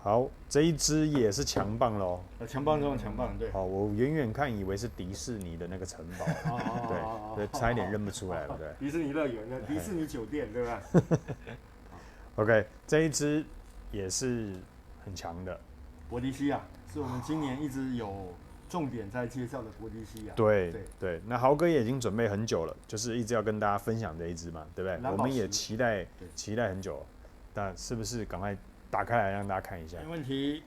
好，这一支也是强棒喽。强棒中的强棒，对。好，我远远看以为是迪士尼的那个城堡，对，差一点认不出来了，对。迪士尼乐园的迪士尼酒店，对吧？OK， 这一支也是很强的。博迪西亚是我们今年一直有重点在介绍的博迪西亚。对，那豪哥也已经准备很久了，就是一直要跟大家分享这一支嘛，对不对？我们也期待很久了，但是不是赶快打开来让大家看一下？没问题。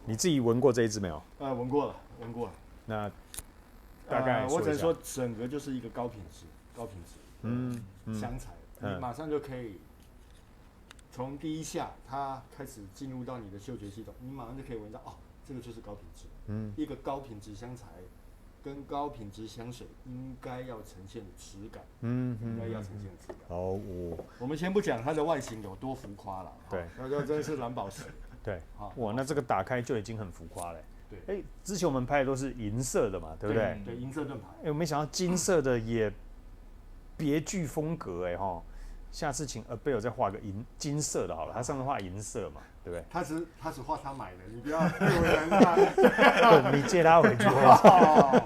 你自己闻过这一支没有？闻过了。那大概我只能说整个就是一个高品质香材，你马上就可以从第一下它开始进入到你的嗅觉系统，你马上就可以闻到这个就是高品质。一个高品质香材跟高品质香水应该要呈现的质感，应该要呈现的质感。我们先不讲它的外形有多浮夸了，对，那就真是蓝宝石。对，哇，那这个打开就已经很浮夸了。对，之前我们拍的都是银色的嘛，对不对？对，银色盾牌。我没想到金色的也别具风格哈。下次请Abel再画个金色的好了，它上面画银色嘛，对不对？他只画他买的，你不要为难他。你借他回去画。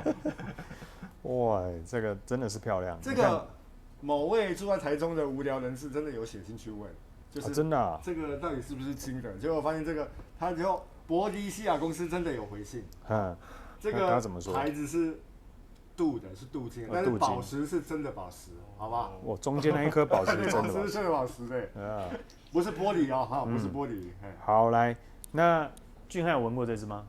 哇，这个真的是漂亮。这个某位住在台中的无聊人士真的有写信去问，就是真的这个到底是不是金的？结果发现这个他就博迪西亚公司真的有回信。这个牌子是镀的，是镀金，但是宝石是真的宝石，好不好？我中间那一颗宝石是真的宝石，是真的宝石，对，不是玻璃哦，不是玻璃。好，来，那俊汉有闻过这支吗？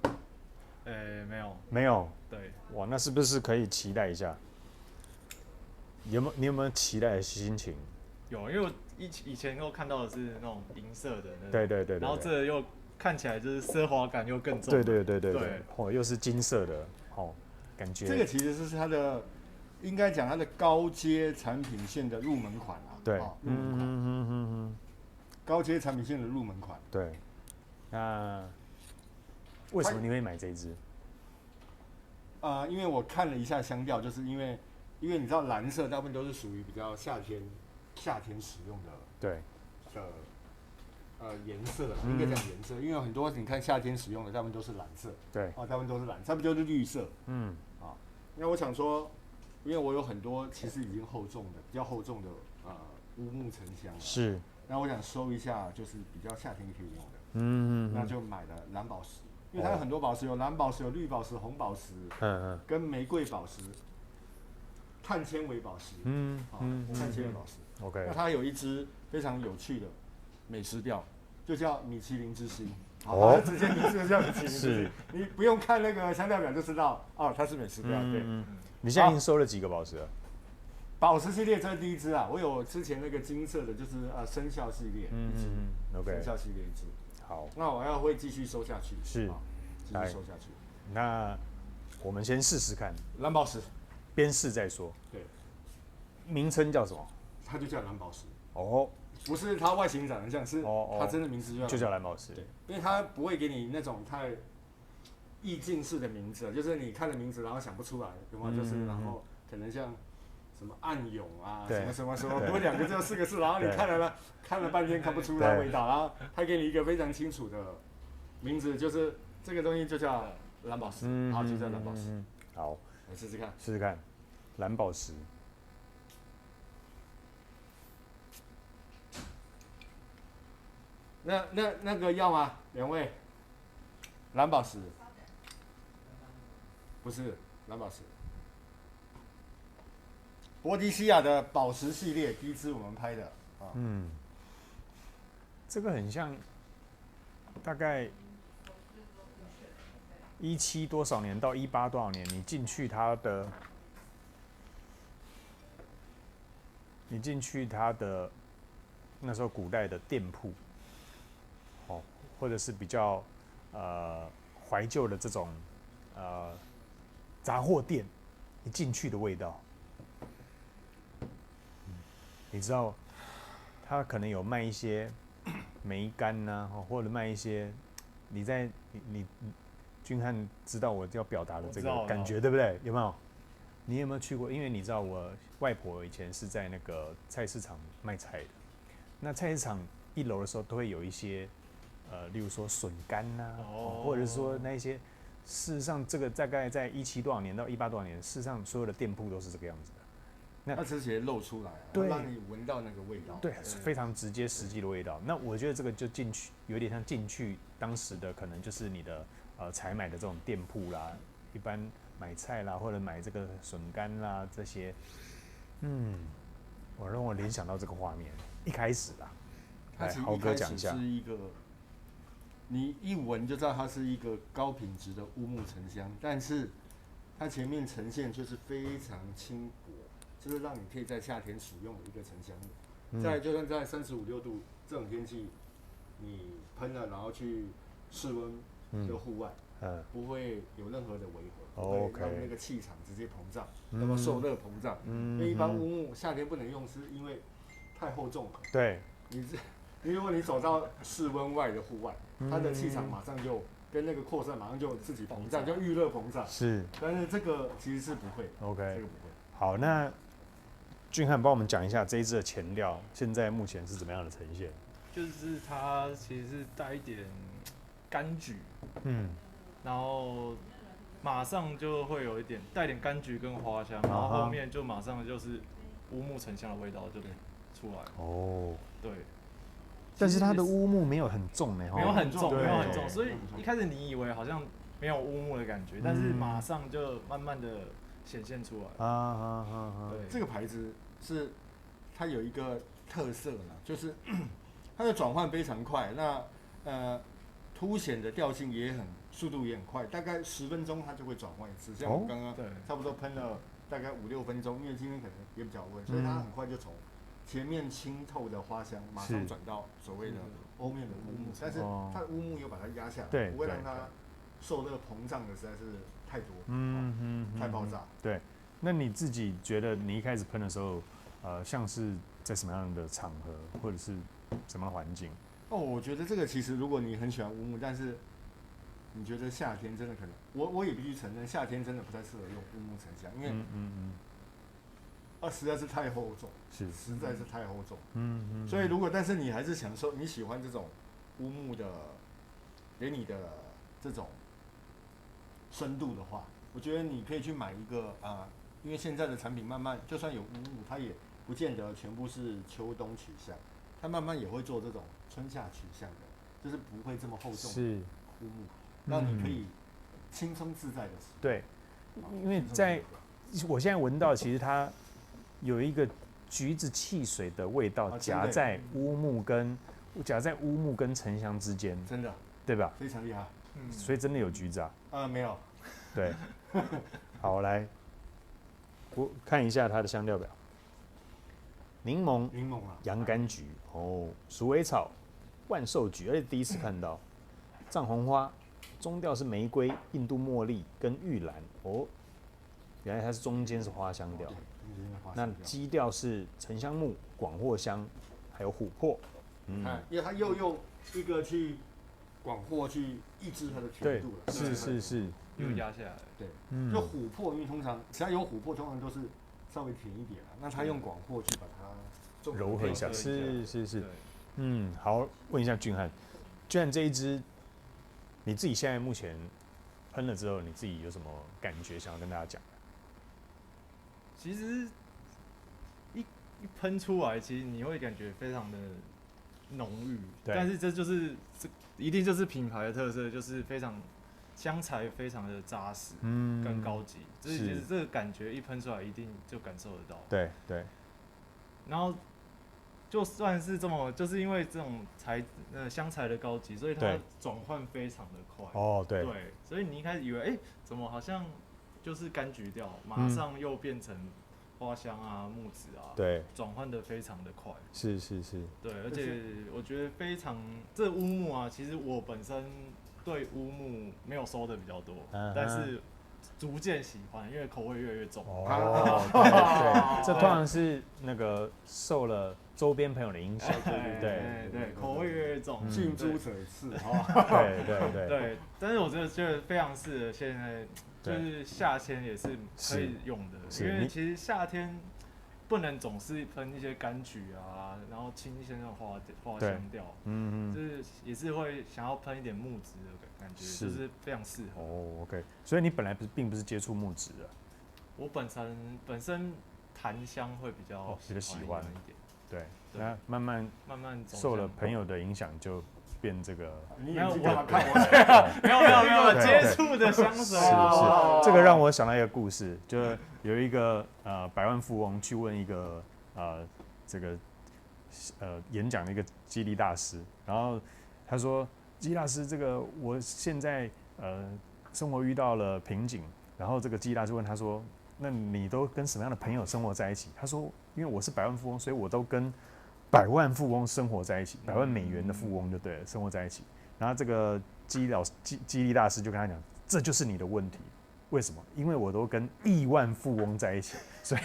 没有。对。哇，那是不是可以期待一下？你有没有期待的心情？有，因为我以前都看到的是那种银色的那种，对，然后这又看起来就是奢华感又更重。对，又是金色的，感觉这个其实是它的，应该讲它的高阶产品线的入门款啊。对，入门款。高阶产品线的入门款。对。那为什么你会买这一支？因为我看了一下香调，就是因为你知道蓝色大部分都是属于比较夏天使用的颜色，应该讲颜色，因为很多你看夏天使用的大部分都是蓝色。对。大部分都是蓝，差不多就是绿色。那我想说，因为我有很多其实已经比较厚重的乌木沉香了。是。那我想收一下，就是比较夏天可以用的。那就买了蓝宝石，因为它有很多宝石，有蓝宝石、有绿宝石、红宝石，跟玫瑰宝石、碳纤维宝石，碳纤维宝石。OK。那它有一支非常有趣的美食调，就叫米其林之星。直接名字就叫米其林之星，你不用看那个香料表就知道，它是美食调。对。你现在已经收了几个宝石了？宝石系列这是第一支啊，我有之前那个金色的，就是生肖系列一支，OK， 生肖系列一支。好，那我会继续收下去，是，继续收下去。那我们先试试看，蓝宝石，边试再说。对，名称叫什么？它就叫蓝宝石。不是它外形长得像，是它真的名字就叫蓝宝石。对，因为它不会给你那种太意境式的名字，就是你看了名字然后想不出来，有吗？就是然后可能像什么暗涌啊，什么，多2个字4个字，然后你看了半天看不出它味道，然后它给你一个非常清楚的名字，就是这个东西就叫蓝宝石，然后就叫蓝宝石。好，来试试看，蓝宝石。那个要吗？2位，蓝宝石，不是蓝宝石。博迪西亚的宝石系列第一支我们拍的这个很像，大概17多少年到18多少年，你进去它的那时候古代的店铺，或者是比较怀旧的这种杂货店，一进去的味道。你知道，他可能有卖一些梅干呐，或者卖一些，你君汉知道我要表达的这个感觉，对不对？有没有？你有没有去过？因为你知道我外婆以前是在那个菜市场卖菜的，那菜市场1楼的时候都会有一些例如说笋干呐，或者是说那一些，事实上这个大概在17多少年到18多少年，事实上所有的店铺都是这个样子的。它直接露出来，对，让你闻到那个味道，对，非常直接实际的味道。那我觉得这个就进去，有点像进去当时的可能就是你的采买的这种店铺啦，一般买菜啦，或者买这个笋干啦这些，我让我联想到这个画面，一开始啦，它其实一开始是一个，你一闻就知道它是一个高品质的乌木沉香，但是它前面呈现就是非常轻薄。就是让你可以在夏天使用的一个沉香的，再就算在35、6度这种天气，你喷了然后去室温的户外，不会有任何的违和，不会让那个气场直接膨胀，那么受热膨胀。因为一般乌木夏天不能用，是因为太厚重了。对，如果你走到室温外的户外，它的气场马上就跟那个扩散，马上就自己膨胀，就预热膨胀。是，但是这个其实是不会。OK， 这个不会。好，那俊翰帮我们讲一下这一支的前料，现在目前是怎么样的呈现？就是它其实是带一点柑橘，然后马上就会有一点带点柑橘跟花香，然后后面就马上就是乌木沉香的味道就出来了。哦，对。但是它的乌木没有很重呢，没有很重，没有很重，所以一开始你以为好像没有乌木的感觉，但是马上就慢慢的显现出来。对，这个牌子是它有一个特色呢，就是它的转换非常快，那凸显的调性也速度也很快，大概10分钟它就会转换一次。像我刚刚差不多喷了大概5、6分钟，因为今天可能也比较温，所以它很快就从前面清透的花香马上转到所谓的后面的乌木，但是它的乌木又把它压下来，不会让它受热膨胀的实在是太多，太爆炸。对，那你自己觉得你一开始喷的时候，像是在什么样的场合或者是什么环境？我觉得这个其实如果你很喜欢乌木，但是你觉得夏天真的可能，我也必须承认，夏天真的不太适合用乌木沉香，因为实在是太厚重，实在是太厚重。所以但是你还是享受你喜欢这种乌木的给你的这种深度的话，我觉得你可以去买一个因为现在的产品慢慢就算有乌木，它也不见得全部是秋冬取向，它慢慢也会做这种春夏取向的，就是不会这么厚重的乌木，让你可以轻松自在的使用。对，因为我现在闻到，其实它有一个橘子汽水的味道夹在乌木跟沉香之间，真的，对吧？非常厉害。所以真的有橘子啊？没有。对，好，来，我看一下它的香调表：柠檬、洋甘菊、鼠尾草、万寿菊，而且第一次看到藏红花，中调是玫瑰、印度茉莉跟玉兰。原来它是中间是花香调。那基调是沉香木、广藿香，还有琥珀。因为它又用一个去广藿去抑制它的甜度了。是，又压下来。对，就琥珀，因为通常只要有琥珀，通常都是稍微甜一点那它用广藿去把它柔和一下。是。好，问一下俊翰，这一支你自己现在目前喷了之后，你自己有什么感觉想要跟大家讲？其实一喷出来，其实你会感觉非常的浓郁，但是这一定就是品牌的特色，就是非常香材非常的扎实，跟高级，所以其实这个感觉一喷出来，一定就感受得到。对。然后就算是就是因为这种香材的高级，所以它转换非常的快。对，所以你一开始以为怎么好像就是柑橘调，马上又变成花香木质对，转换的非常的快。是。对，而且我觉得这乌木其实我本身对乌木没有收的比较多，但是逐渐喜欢，因为口味越来越重。对，这通常是那个受了周边朋友的影响。对，口味越来越重，近朱者赤。对。但是我觉得非常适合现在。就是夏天也是可以用的，因为其实夏天不能总是喷一些柑橘啊，然后清新的花香调，就是也是会想要喷一点木质的感觉，就是非常适合。哦 ，OK， 所以你本来并不是接触木质的。我本身檀香会比较喜欢一点，对，那慢慢受了朋友的影响，就变这个。你眼睛干嘛看我？没有接触的香水。是，这个让我想到一个故事，就有一个百万富翁去问一个这个演讲的一个激励大师，然后他说：“激励大师，这个我现在生活遇到了瓶颈。”然后这个激励大师问他说：“那你都跟什么样的朋友生活在一起？”他说：“因为我是百万富翁，所以我都跟百万富翁生活在一起，100万美元的富翁就对了，生活在一起。”然后这个激励大师就跟他讲：“这就是你的问题，为什么？因为我都跟亿万富翁在一起，所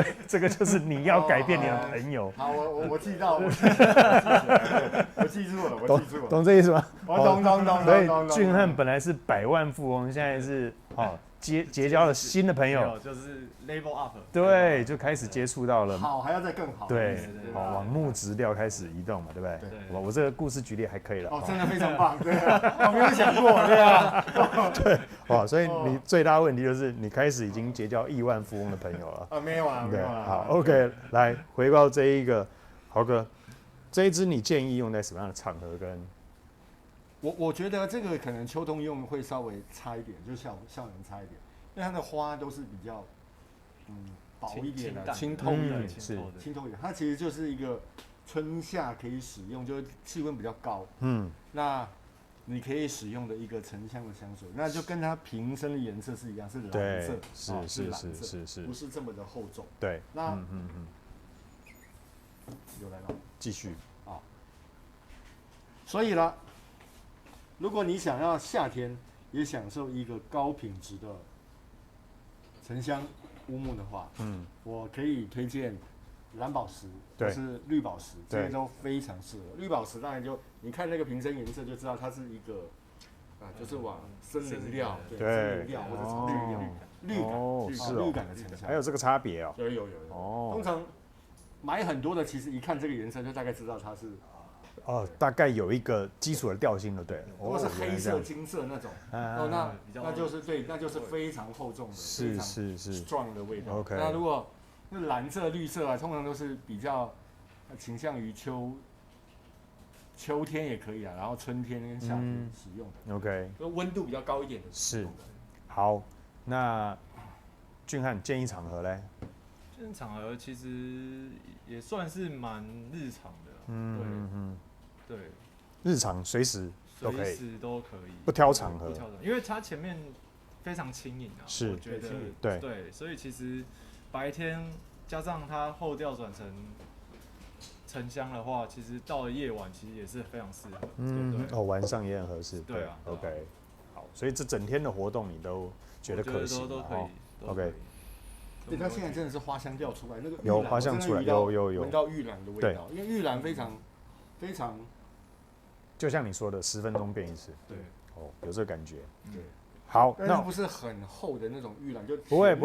以这个就是你要改变你的朋友。”好，我记到，我记住了，懂这意思吗？我懂。所以俊汉本来是100万富翁，现在是结交了新的朋友，就是 level up， 对，就开始接触到了好，还要再更好，对，往木质调开始移动嘛，对不对？对，我这个故事举例还可以了，真的非常棒，对啊，我没有想过，对啊，对，所以你最大问题就是你开始已经结交亿万富翁的朋友了，没有啊，好 ，OK， 来回到这一个豪哥，这一支你建议用在什么样的场合跟？我觉得这个可能秋冬用会稍微差一点，就效能差一点，因为它的花都是比较薄一点的、清透一点、清透一点。它其实就是一个春夏可以使用，就是气温比较高，那你可以使用的一个沉香的香水，那就跟它瓶身的颜色是一样，是蓝色，是蓝色，不是这么的厚重。对，那又来了，继续啊，所以啦。如果你想要夏天也享受一个高品质的沉香乌木的话，我可以推荐蓝宝石或是绿宝石，这些都非常适合。绿宝石当然就你看那个瓶身颜色就知道它是一个就是往森林调，森林调或者草绿调，绿感的沉香。还有这个差别哦？有。通常买很多的，其实一看这个颜色就大概知道它是。大概有一个基础的调性了，对。如果是黑色、金色那种，那就是对，那就是非常厚重的，是 strong 的味道。OK。那如果那蓝色、绿色啊，通常都是比较倾向于秋天也可以啊，然后春天跟夏天使用的。OK。温度比较高一点的是。好，那俊汉建议场合嘞？建议场合其实也算是蛮日常的。对，日常随时都可以，不挑场合，因为它前面非常轻盈啊，我觉得对，所以其实白天加上它后调转成沉香的话，其实到了夜晚其实也是非常适合，对，晚上也很合适，对啊 ，OK， 好，所以这整天的活动你都觉得可行，都可以 ，OK。对，它现在真的是花香调出来，那个有花香出来，有闻到玉兰的味道，因为玉兰非常，就像你说的，10分钟变一次，对，有这个感觉，对，好，那不是很厚的那种玉兰，就不会，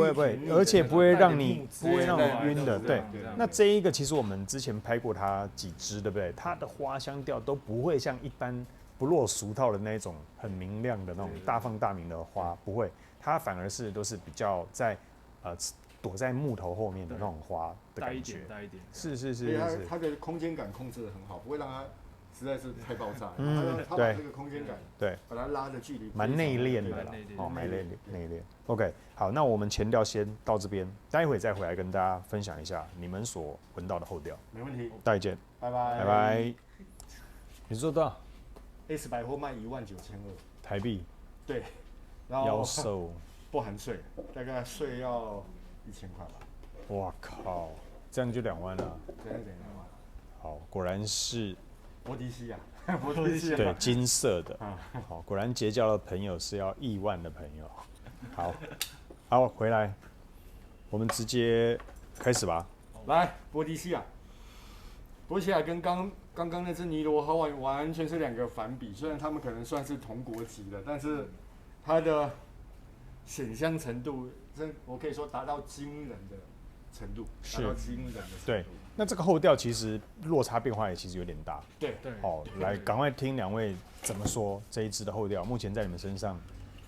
而且不会让你晕的，对。那这一个其实我们之前拍过它几支，对不对？它的花香调都不会像一般不落俗套的那种很明亮的那种大放大名的花，不会，它反而是都是比较在躲在木头后面的那种花的感觉，带一点，是，它的空间感控制得很好，不会让它实在是太爆炸。它把这个空间感，对，把它拉的距离蛮内敛的啦，蛮内敛。OK， 好，那我们前调先到这边，待会再回来跟大家分享一下你们所闻到的后调。没问题，再见，拜拜，拜拜。你做到 ？S 百货卖19200台币，对，然后妖兽不含税，大概税要1000块吧。哇靠，这样就2万了。这样2万。好，果然是波迪西亚，对，金色的。好，果然结交的朋友是要亿万的朋友。好，回来，我们直接开始吧。来，波迪西亚，波迪西亚跟刚刚那只尼罗河湾完全是2个反比，虽然他们可能算是同国籍的，但是它的显香程度我可以说达到惊人的程度，达到惊人的程度。对，那这个后调其实落差变化也其实有点大。对，好，来赶快听2位怎么说这一支的后调，目前在你们身上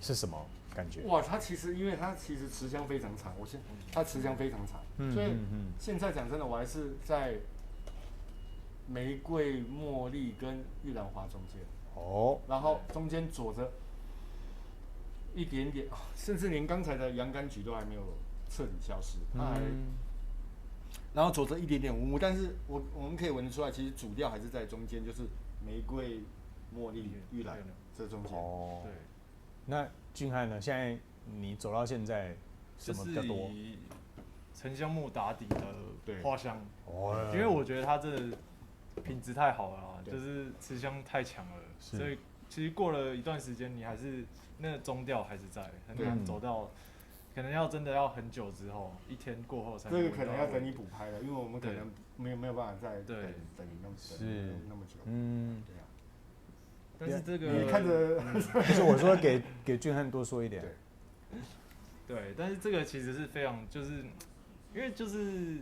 是什么感觉？哇，它其实因为它其实持香非常长，它持香非常长，所以现在讲真的，我还是在玫瑰、茉莉跟玉兰花中间。然后中间佐着一点点，甚至连刚才的洋甘菊都还没有彻底消失，然后佐着一点点乌木，但是我们可以闻得出来，其实主调还是在中间，就是玫瑰、茉莉、玉兰这中间。对。那俊翰呢？现在你走到现在，什么比较多？就是以沉香木打底的花香，因为我觉得它这品质太好了啦，就是持香太强了，所以其实过了一段时间，你还是那个中调还是在，很难走到，可能要真的要很久之后，一天过后才。这个可能要等你补拍了，因为我们可能没有办法再等你那么久。对啊。但是这个你看着，就是我说给俊翰多说一点。对，但是这个其实是非常，就是因为就是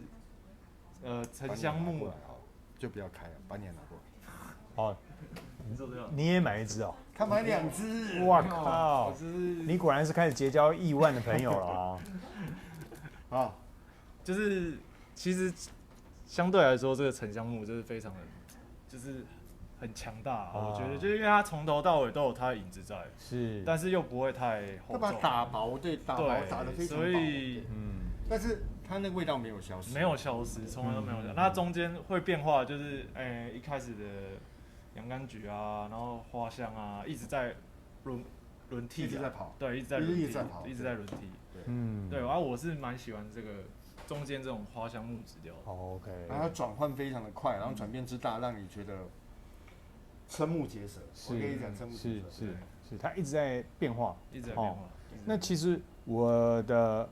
沉香木就不要开了，把你拿过来。你也买一支哦？他买2支。哇靠！你果然是开始结交亿万的朋友了啊！就是其实相对来说，这个沉香木就是非常的，就是很强大。我觉得就是因为它从头到尾都有它的影子在，但是又不会太厚重。它把它打薄，打得非常薄。所以但是它那个味道没有消失，没有消失，从来都没有消失。那中间会变化，就是一开始的洋甘菊啊，然后花香啊，一直在轮替，一直在跑，对，一直在轮替，对，然后我是蛮喜欢这个中间这种花香木质调。OK， 然后它转换非常的快，然后转变之大，让你觉得瞠目结舌。我跟你讲，瞠目结舌。是，它一直在变化，一直在变化。那其实我的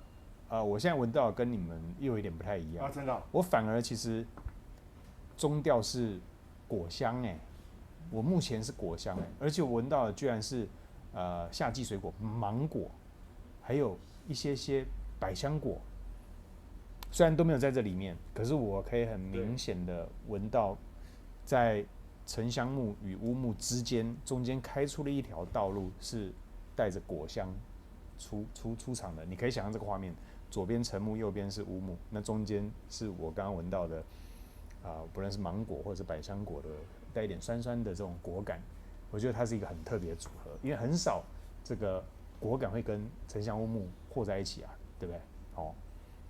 我现在闻到跟你们又有一点不太一样啊，真的。我反而其实中调是果香我目前是果香而且我闻到的居然是夏季水果芒果，还有一些百香果，虽然都没有在这里面，可是我可以很明显的闻到在沉香木与乌木之间中间开出了一条道路，是带着果香出场的。你可以想象这个画面，左边沉木，右边是乌木，那中间是我刚刚闻到的不论是芒果或者百香果的带一点酸酸的这种果感，我觉得它是一个很特别的组合，因为很少这个果感会跟沉香乌木和在一起啊，对不对？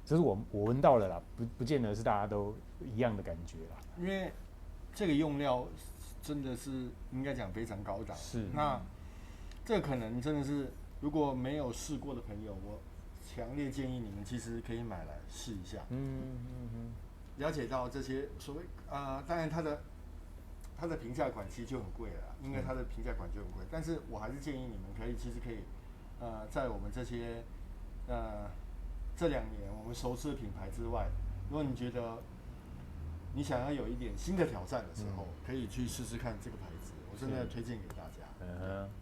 这是我闻到了啦，不见得是大家都一样的感觉啦。因为这个用料真的是应该讲非常高档，那这可能真的是如果没有试过的朋友，我强烈建议你们其实可以买来试一下。了解到这些所谓当然它的平价款其实就很贵了，因为它的平价款就很贵。但是我还是建议你们其实可以在我们这些这2年我们熟知的品牌之外，如果你觉得你想要有一点新的挑战的时候，可以去试试看这个牌子，我真的推荐给大家。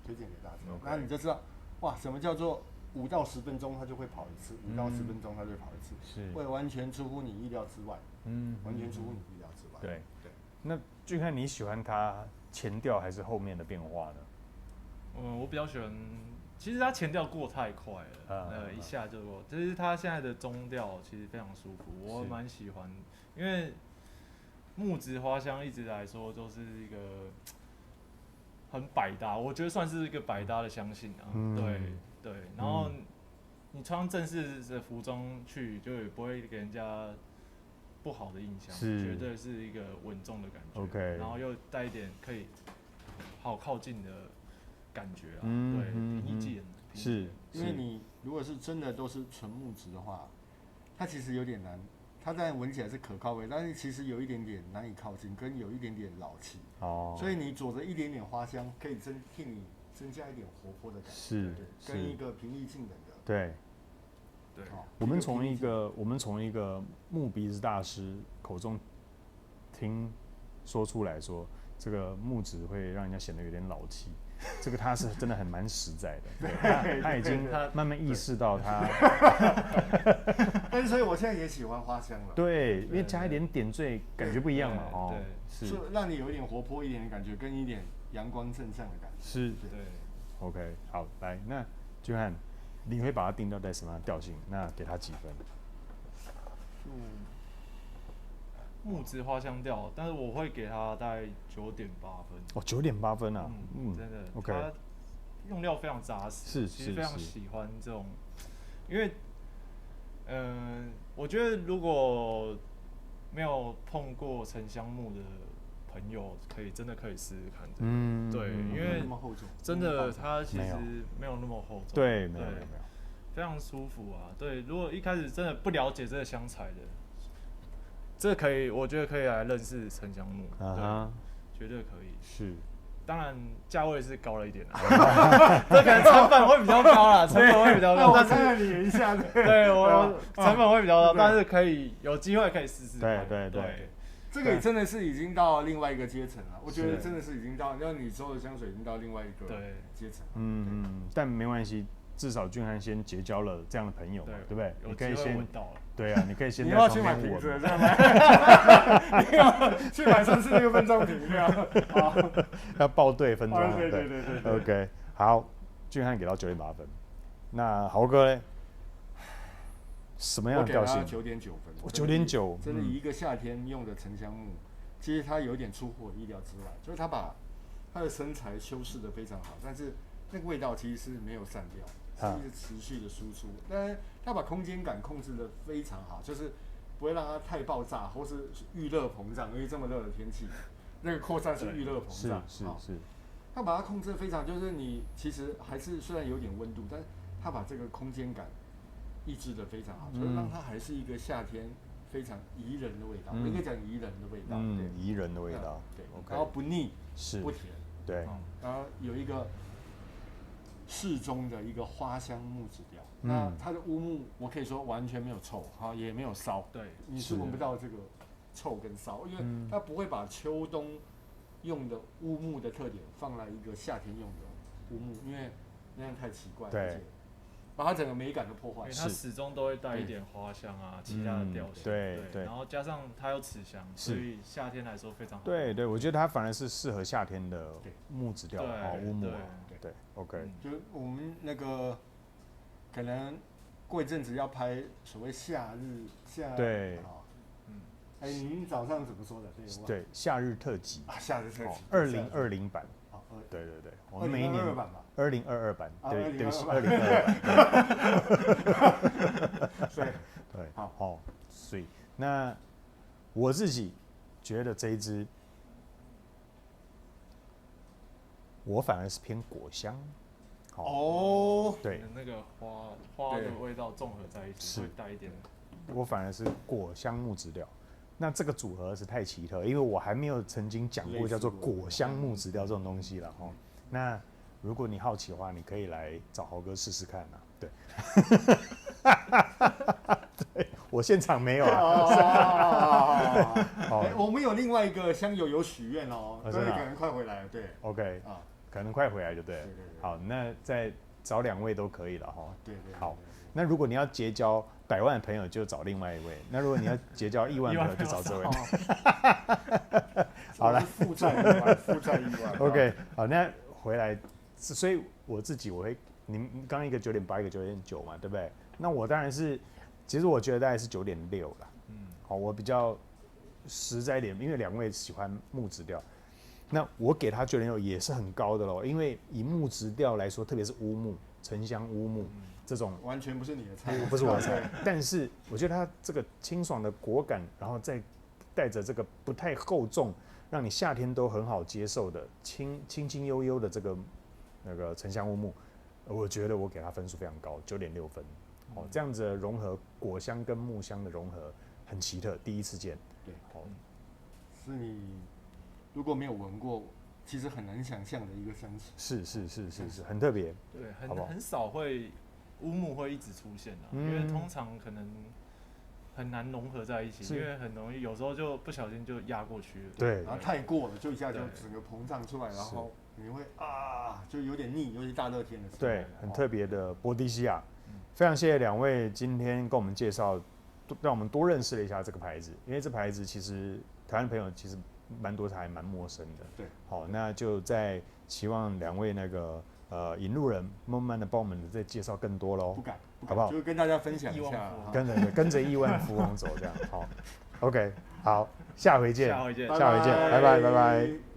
推荐给大家。那你就知道，哇，什么叫做5到10分钟它就会跑一次，5到10分钟它就会跑一次，会完全出乎你意料之外。完全出乎你意料之外。对。那俊翰，你喜欢它前调还是后面的变化呢？我比较喜欢，其实它前调过太快了，一下就过。就是它现在的中调其实非常舒服，我蛮喜欢，因为木质花香一直来说都是一个很百搭，我觉得算是一个百搭的香型啊。对，然后你穿正式的服装去，就也不会给人家不好的印象，绝对是一个稳重的感觉。OK， 然后又带一点可以好靠近的感觉啊。对，平易近人。是，因为你如果是真的都是纯木质的话，它其实有点难。它当然闻起来是可靠味，但是其实有一点点难以靠近，跟有一点点老气。所以你佐着一点点花香，可以替你增加一点活泼的感觉。跟一个平易近人的。对。我们从一个木鼻子大师口中听说出来说，这个木质会让人家显得有点老气。这个他是真的很蛮实在的，他已经慢慢意识到他。但是所以我现在也喜欢花香了。对，因为加一点点缀，感觉不一样嘛。哦，是让你有一点活泼一点的感觉，跟一点阳光正向的感觉。是，对。OK， 好，来，那君翰，你会把它定调在什么样的调性？那给他几分？木质花香调，但是我会给他大概9.8分。哦，9.8分啊，真的 ，OK， 它用料非常扎实，其实非常喜欢这种，因为，我觉得如果没有碰过沉香木的朋友，真的可以试试看。对，因为真的它其实没有那么厚重，对，没有，非常舒服啊。对，如果一开始真的不了解这个香材的。这可以，我觉得可以来认识沉香木，对，绝对可以。是，当然价位是高了一点啦，这可能成本会比较高啦，成本会比较高。我看了你一下，对我成本会比较高，但是可以有机会可以试试看。对，这个也真的是已经到另外一个阶层了。我觉得真的是已经到，要你收的香水已经到另外一个阶层。但没关系。至少俊翰先结交了这样的朋友嘛，对不对？你可以先闻到了。对啊，你可以先。你要去买瓶子，这样吗？你要去买36分装瓶这样。要报对分装。对。OK， 好，俊翰给到9.8分。那豪哥呢？什么样的调性？我给他9.9分。我9.9。真的以一个夏天用的沉香木，其实它有点出乎我意料之外，就是它把它的身材修饰得非常好，但是那个味道其实是没有散掉。是一直持续的输出，但是它把空间感控制的非常好，就是不会让它太爆炸，或是预热膨胀，因为这么热的天气，那个扩散是预热膨胀。是。它把它控制的非常，就是你其实还是虽然有点温度，但是它把这个空间感抑制的非常好，就是让它还是一个夏天非常宜人的味道，应该讲宜人的味道，宜人的味道，对，然后不腻，是不甜，对，然后有一个。适中的一个花香木质调，那它的乌木我可以说完全没有臭，也没有骚，对，你是闻不到这个臭跟骚，因为它不会把秋冬用的乌木的特点放来一个夏天用的乌木，因为那样太奇怪，而且把它整个美感都破坏。它始终都会带一点花香啊，其他的调性，对，然后加上它有齿香，所以夏天来说非常好。对，我觉得它反而是适合夏天的木质调，乌木。对 ，OK， 就是我们那个可能过一阵子要拍所谓对，您早上怎么说的？对，夏日特辑夏日特辑2020版，对，我们每一年版吧，2022版，对不起，2022版，对，好，所以那我自己觉得这一支。我反而是偏果香，对，那个花的味道综合在一起，会带一点。我反而是果香木质调，那这个组合是太奇特，因为我还没有曾经讲过叫做果香木质调这种东西了哦。那如果你好奇的话，你可以来找豪哥试试看啊。对，对我现场没有我们有另外一个香友有许愿哦，所以可能快回来了。对 ，OK 可能快回来就对了。好，那再找2位都可以了哈。对。好，那如果你要结交100万的朋友，就找另外一位；那如果你要结交1万朋友，就找这位。好了，负债1万。OK， 好，那回来，所以我自己我会，你们刚一个9.8，一个9.9嘛，对不对？那我当然是，其实我觉得大概是9.6啦。好，我比较实在一点，因为2位喜欢木质调。那我给他9.6也是很高的咯，因为以木质调来说，特别是乌木、沉香乌木这种，完全不是你的菜，不是我的菜。但是我觉得它这个清爽的果感，然后再带着这个不太厚重，让你夏天都很好接受的轻悠悠的这个那个沉香乌木，我觉得我给它分数非常高，9.6分。这样子的融合果香跟木香的融合很奇特，第一次见。对，是你。如果没有闻过，其实很难想象的一个香气。是，很特别。对，很少会乌木会一直出现的，因为通常可能很难融合在一起，因为很容易有时候就不小心就压过去了。对，然后太过了，就一下就整个膨胀出来，然后你会就有点腻，尤其大热天的时候。对，很特别的波迪西亚。非常谢谢2位今天跟我们介绍，让我们多认识了一下这个牌子，因为这牌子其实台湾朋友其实蛮多还蛮陌生的。对，好，那就在期望2位那个引路人慢慢的帮我们再介绍更多喽。不敢，好不好？就跟大家分享一下，跟着亿万富翁走这样。好 ，OK， 好，下回见，下回见，拜拜。